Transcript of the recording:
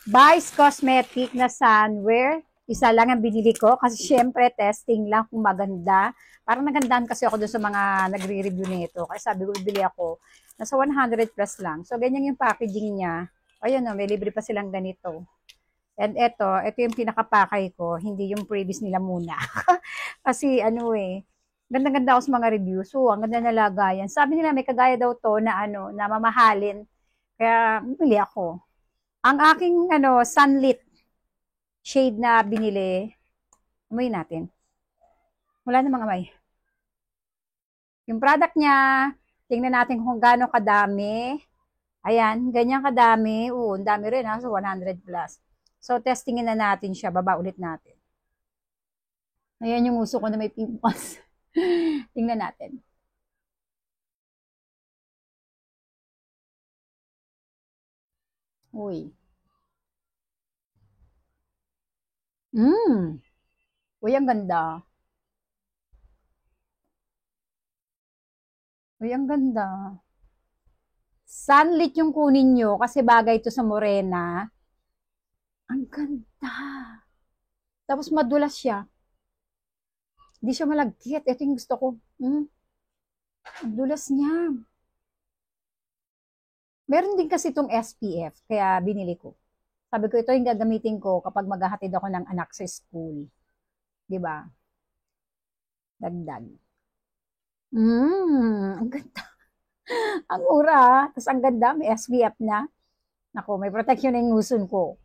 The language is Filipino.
Vice Cosmetic na sunwear. Isa lang ang binili ko kasi syempre testing lang kung maganda. Parang nagandahan kasi ako dun sa mga nagre-review nito. Kaya sabi ko, bibili ako. Nasa 100 plus lang. So, ganyan yung packaging niya. Ayun o, may libre pa silang ganito. And ito yung pinakapakay ko, hindi yung previous nila muna. Kasi ano ganda-ganda ako sa mga reviews. So, ang ganda na lagayan. Sabi nila may kagaya daw to na na mamahalin. Kaya, bili ako. Ang aking sunlit shade na binili, amoy natin. Wala namang amoy. Yung product niya, tingnan natin kung gaano kadami. Ayan, ganyan kadami. Oo, ang dami rin ha, so 100 plus. So, testingin na natin siya. Baba ulit natin. Ayan yung uso ko na may pimples. Tingnan natin. Uy. Uy, ang ganda. Uy, ang ganda. Sunlit yung kunin nyo kasi bagay to sa morena. Ang ganda. Tapos madulas siya. Hindi siya malagkit. Ito yung gusto ko. Ang dulas niya. Meron din kasi itong SPF, kaya binili ko. Sabi ko, ito yung gagamitin ko kapag maghahatid ako ng anak sa school. 'Di ba? Dagdag. Ang ganda. Ang mura. Tapos ang ganda, may SPF na. Nako, may protection na yung nguson ko.